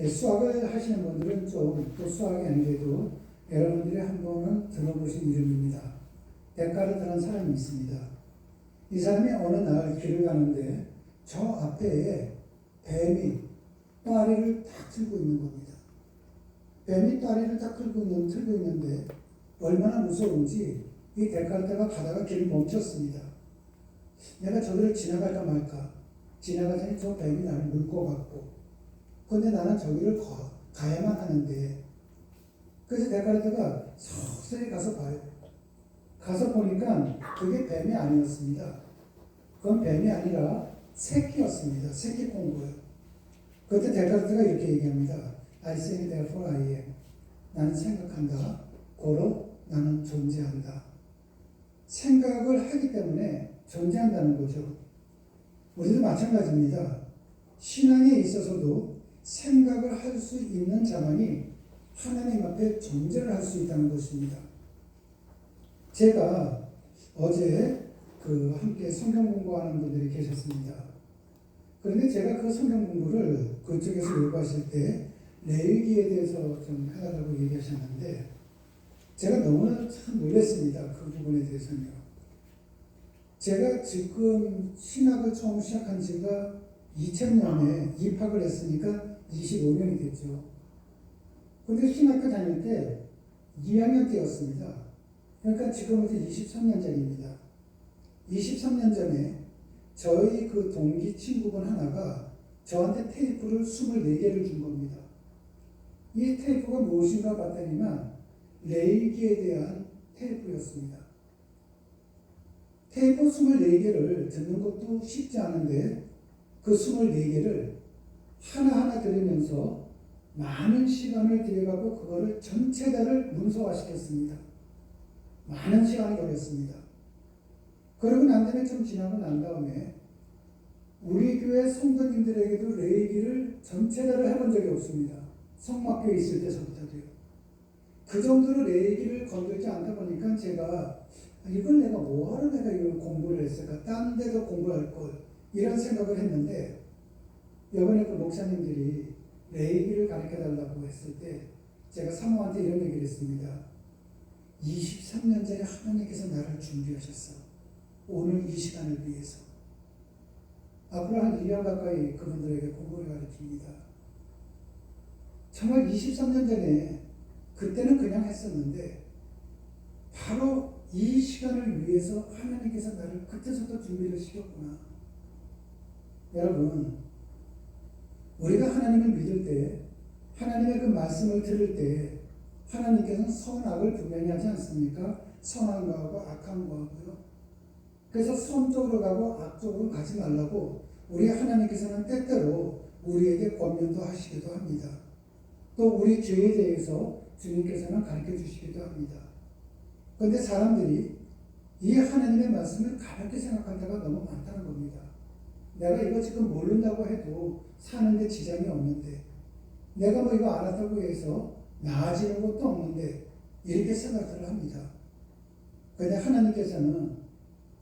수학을 하시는 분들은 또 수학이 아니래도 여러분들이 한 번은 들어보신 이름입니다. 데카르트라는 사람이 있습니다. 이 사람이 어느 날 길을 가는데 저 앞에 뱀이 다리를 딱 들고 있는 겁니다. 뱀이 다리를 딱 들고 있는데 얼마나 무서운지 이 데카르트가 가다가 길을 멈췄습니다. 내가 저기를 지나갈까 말까. 지나가자니 저 뱀이 나를 물 것 같고. 그런데 나는 저기를 가야만 하는데. 그래서 데카르트가 서서히 가서 봐요. 가서 보니까 그게 뱀이 아니었습니다. 그건 뱀이 아니라 새끼였습니다. 새끼 콩고요. 그때 데카르트가 이렇게 얘기합니다. I think therefore I am. 나는 생각한다. 고로 나는 존재한다. 생각을 하기 때문에 존재한다는 거죠. 우리도 마찬가지입니다. 신앙에 있어서도 생각을 할 수 있는 자만이 하나님 앞에 존재를 할 수 있다는 것입니다. 제가 어제 함께 성경 공부하는 분들이 계셨습니다. 그런데 제가 그 성경 공부를 그쪽에서 요구하실 때 레위기에 대해서 좀 해달라고 얘기하셨는데 제가 너무나 참 놀랐습니다. 그 부분에 대해서는요. 제가 지금 신학을 처음 시작한 지가 2000년에 입학을 했으니까 25년이 됐죠. 그런데 신학교 다닐 때 2학년 때였습니다. 그러니까 지금부터 23년 전입니다. 23년 전에 저희 그 동기 친구분 하나가 저한테 테이프를 24개를 준 겁니다. 이 테이프가 무엇인가 봤더니만 레위기에 대한 테이프였습니다. 테이프 24개를 듣는 것도 쉽지 않은데 그 24개를 하나하나 들으면서 많은 시간을 들여가고 그거를 전체 다를 문서화시켰습니다. 많은 시간이 걸렸습니다. 그러고 난 다음에 좀 지나고 난 다음에 우리 교회 성도님들에게도 레위기를 전체 다를 해본 적이 없습니다. 성막교에 있을 때서부터도요. 그 정도로 레위기를 건들지 않다 보니까 제가 이걸 내가 뭐하러 내가 이걸 공부를 했을까? 딴 데도 공부할 걸. 이런 생각을 했는데 이번에 그 목사님들이 레위기를 가르쳐달라고 했을 때 제가 사모한테 이런 얘기를 했습니다. 23년 전에 하나님께서 나를 준비하셨어. 오늘 이 시간을 위해서. 앞으로 한 1년 가까이 그분들에게 공부를 가르칩니다. 정말 23년 전에 그때는 그냥 했었는데 바로 이 시간을 위해서 하나님께서 나를 그때부터 준비를 시켰구나. 여러분, 우리가 하나님을 믿을 때, 하나님의 그 말씀을 들을 때 하나님께서는 선악을 분명히 하지 않습니까? 선한 거하고 악한 거하고요. 그래서 선 쪽으로 가고 악 쪽으로 가지 말라고 우리 하나님께서는 때때로 우리에게 권면도 하시기도 합니다. 또 우리 죄에 대해서 주님께서는 가르쳐 주시기도 합니다. 그런데 사람들이 이 하나님의 말씀을 가볍게 생각할 때가 너무 많다는 겁니다. 내가 이거 지금 모른다고 해도 사는데 지장이 없는데, 내가 뭐 이거 알았다고 해서 나아지는 것도 없는데, 이렇게 생각을 합니다. 그런데 하나님께서는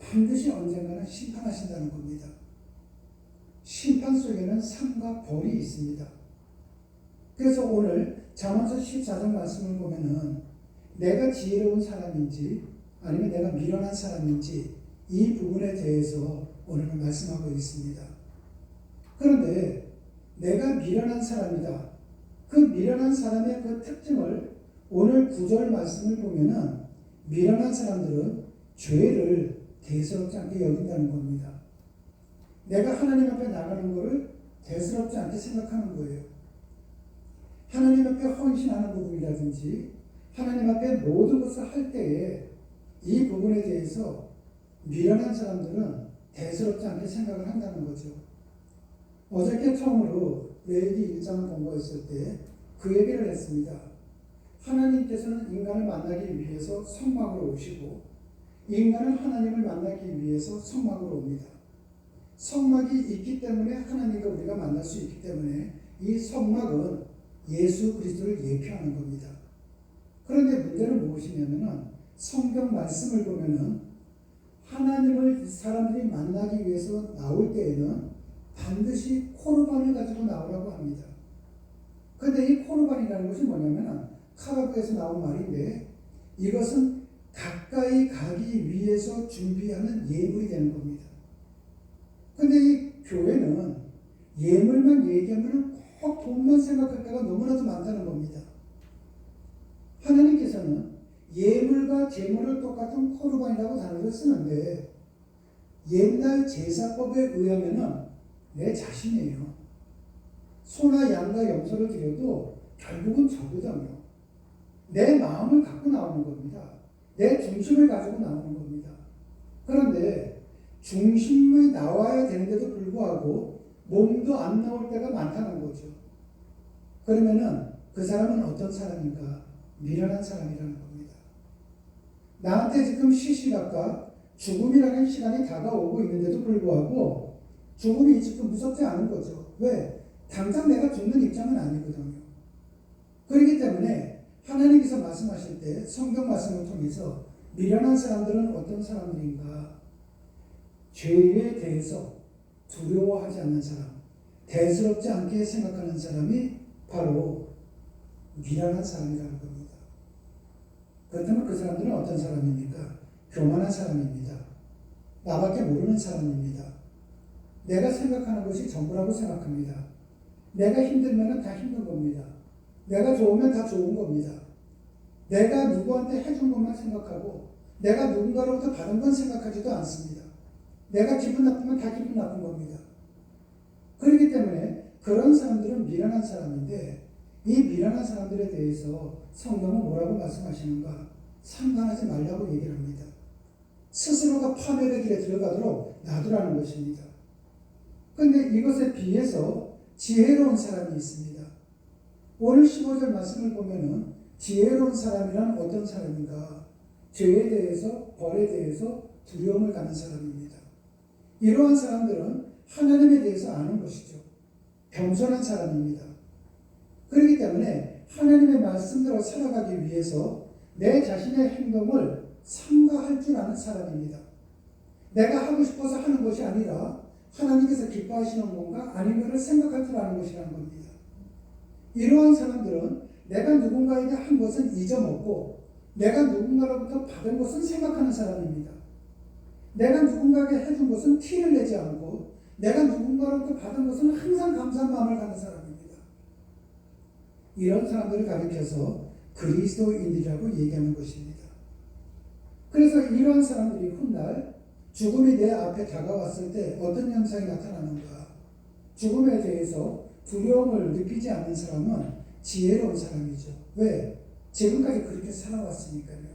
반드시 언젠가는 심판하신다는 겁니다. 심판 속에는 상과 벌이 있습니다. 그래서 오늘 잠언서 14장 말씀을 보면은 내가 지혜로운 사람인지 아니면 내가 미련한 사람인지 이 부분에 대해서 오늘은 말씀하고 있습니다. 그런데 내가 미련한 사람이다. 그 미련한 사람의 그 특징을 오늘 9절 말씀을 보면은 미련한 사람들은 죄를 대수롭지 않게 여긴다는 겁니다. 내가 하나님 앞에 나가는 것을 대수롭지 않게 생각하는 거예요. 하나님 앞에 헌신하는 부분이라든지 하나님 앞에 모든 것을 할 때에 이 부분에 대해서 미련한 사람들은 대수롭지 않게 생각을 한다는 거죠. 어저께 처음으로 레위기 1장을 공부했을 때 그 얘기를 했습니다. 하나님께서는 인간을 만나기 위해서 성막으로 오시고 인간은 하나님을 만나기 위해서 성막으로 옵니다. 성막이 있기 때문에 하나님과 우리가 만날 수 있기 때문에 이 성막은 예수 그리스도를 예표하는 겁니다. 그런데 문제는 무엇이냐면은 성경 말씀을 보면은 하나님을 사람들이 만나기 위해서 나올 때에는 반드시 코르반을 가지고 나오라고 합니다. 그런데 이 코르반이라는 것이 뭐냐면 카라브에서 나온 말인데 이것은 가까이 가기 위해서 준비하는 예물이 되는 겁니다. 그런데 이 교회는 예물만 얘기하면 꼭 돈만 생각할 때가 너무나도 많다는 겁니다. 하나님께서는 예물과 제물을 똑같은 코르반이라고 단어를 쓰는데 옛날 제사법에 의하면은 내 자신이에요. 소나 양과 염소를 드려도 결국은 저거든요. 내 마음을 갖고 나오는 겁니다. 내 중심을 가지고 나오는 겁니다. 그런데 중심이 나와야 되는데도 불구하고 몸도 안 나올 때가 많다는 거죠. 그러면은 그 사람은 어떤 사람인가? 미련한 사람이라는 겁니다. 나한테 지금 시시각각 죽음이라는 시간이 다가오고 있는데도 불구하고 죽음이 지금 무섭지 않은 거죠. 왜? 당장 내가 죽는 입장은 아니거든요. 그렇기 때문에 하나님께서 말씀하실 때 성경 말씀을 통해서 미련한 사람들은 어떤 사람들인가? 죄에 대해서 두려워하지 않는 사람, 대수롭지 않게 생각하는 사람이 바로 미련한 사람이라는 겁니다. 그렇다면 그 사람들은 어떤 사람입니까? 교만한 사람입니다. 나밖에 모르는 사람입니다. 내가 생각하는 것이 전부라고 생각합니다. 내가 힘들면 다 힘든 겁니다. 내가 좋으면 다 좋은 겁니다. 내가 누구한테 해준 것만 생각하고 내가 누군가로부터 받은 건 생각하지도 않습니다. 내가 기분 나쁘면 다 기분 나쁜 겁니다. 그렇기 때문에 그런 사람들은 미련한 사람인데 이 미련한 사람들에 대해서 성경은 뭐라고 말씀하시는가? 상관하지 말라고 얘기를 합니다. 스스로가 파멸의 길에 들어가도록 놔두라는 것입니다. 그런데 이것에 비해서 지혜로운 사람이 있습니다. 오늘 15절 말씀을 보면은 지혜로운 사람이란 어떤 사람인가? 죄에 대해서, 벌에 대해서 두려움을 갖는 사람입니다. 이러한 사람들은 하나님에 대해서 아는 것이죠. 겸손한 사람입니다. 그렇기 때문에 하나님의 말씀대로 살아가기 위해서 내 자신의 행동을 삼가할 줄 아는 사람입니다. 내가 하고 싶어서 하는 것이 아니라 하나님께서 기뻐하시는 건가 아닌가를 생각할 줄 아는 것이라는 겁니다. 이러한 사람들은 내가 누군가에게 한 것은 잊어먹고 내가 누군가로부터 받은 것은 생각하는 사람입니다. 내가 누군가에게 해준 것은 티를 내지 않고 내가 누군가로부터 받은 것은 항상 감사한 마음을 갖는 사람입니다. 이런 사람들을 가리켜서 그리스도인이라고 얘기하는 것입니다. 그래서 이러한 사람들이 훗날 죽음이 내 앞에 다가왔을 때 어떤 현상이 나타나는가? 죽음에 대해서 두려움을 느끼지 않는 사람은 지혜로운 사람이죠. 왜? 지금까지 그렇게 살아왔으니까요.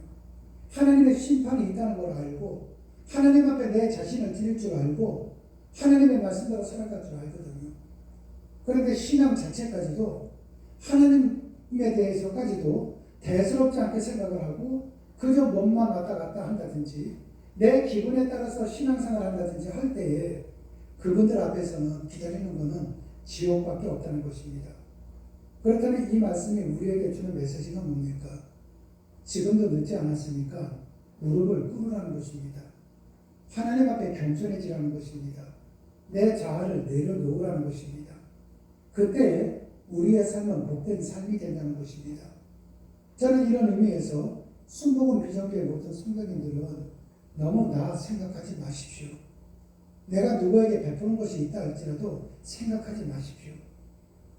하나님의 심판이 있다는 걸 알고 하나님 앞에 내 자신을 드릴 줄 알고 하나님의 말씀대로 살아갈 줄 알거든요. 그런데 신앙 자체까지도 하나님에 대해서까지도 대수롭지 않게 생각을 하고 그저 몸만 왔다 갔다 한다든지 내 기분에 따라서 신앙생활을 한다든지 할 때에 그분들 앞에서는 기다리는 것은 지옥밖에 없다는 것입니다. 그렇다면 이 말씀이 우리에게 주는 메시지가 뭡니까? 지금도 늦지 않았으니까 무릎을 꿇으라는 것입니다. 하나님 앞에 겸손해지라는 것입니다. 내 자아를 내려놓으라는 것입니다. 그때 우리의 삶은 복된 삶이 된다는 것입니다. 저는 이런 의미에서 순복음 비전교회 모든 성도님들은 너무 나 생각하지 마십시오. 내가 누구에게 베푸는 것이 있다 할지라도 생각하지 마십시오.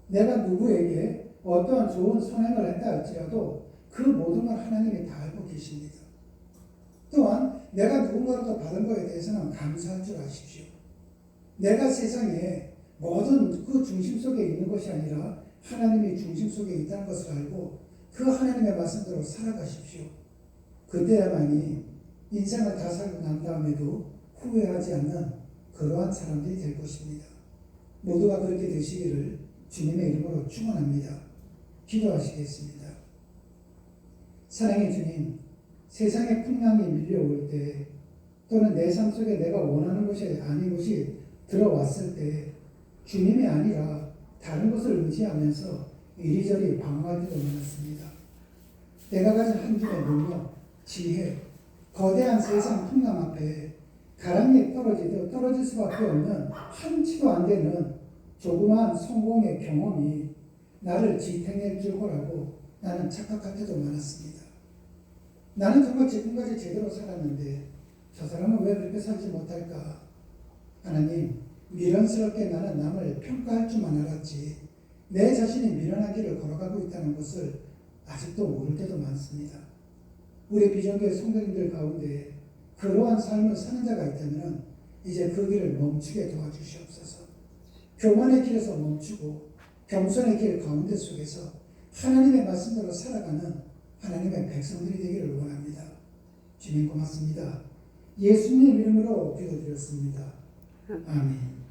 내가 누구에게 어떠한 좋은 선행을 했다 할지라도 그 모든 걸 하나님이 다 알고 계십니다. 또한 내가 누군가로부터 받은 것에 대해서는 감사할 줄 아십시오. 내가 세상에 모든 그 중심 속에 있는 것이 아니라 하나님이 중심 속에 있다는 것을 알고 그 하나님의 말씀대로 살아가십시오. 그때야만이 인생을 다 살고 난 다음에도 후회하지 않는 그러한 사람들이 될 것입니다. 모두가 그렇게 되시기를 주님의 이름으로 축원합니다. 기도하시겠습니다. 사랑의 주님, 세상의 풍랑이 밀려올 때 또는 내 삶 속에 내가 원하는 것이 아닌 것이 들어왔을 때 주님이 아니라 다른 것을 의지하면서 이리저리 방황할 때도 많았습니다. 내가 가진 한줌의 능력, 지혜, 거대한 세상 풍랑 앞에 가랑이에 떨어지듯 떨어질 수밖에 없는 한치도 안 되는 조그마한 성공의 경험이 나를 지탱해 줄 거라고 나는 착각할 때도 많았습니다. 나는 정말 지금까지 제대로 살았는데 저 사람은 왜 그렇게 살지 못할까? 하나님, 미련스럽게 나는 남을 평가할 줄만 알았지 내 자신이 미련한 길을 걸어가고 있다는 것을 아직도 모를 때도 많습니다. 우리 비전교회 성도님들 가운데 그러한 삶을 사는 자가 있다면 이제 그 길을 멈추게 도와주시옵소서. 교만의 길에서 멈추고 겸손의 길 가운데 속에서 하나님의 말씀대로 살아가는 하나님의 백성들이 되기를 원합니다. 주님 고맙습니다. 예수님 이름으로 기도드렸습니다. 아멘.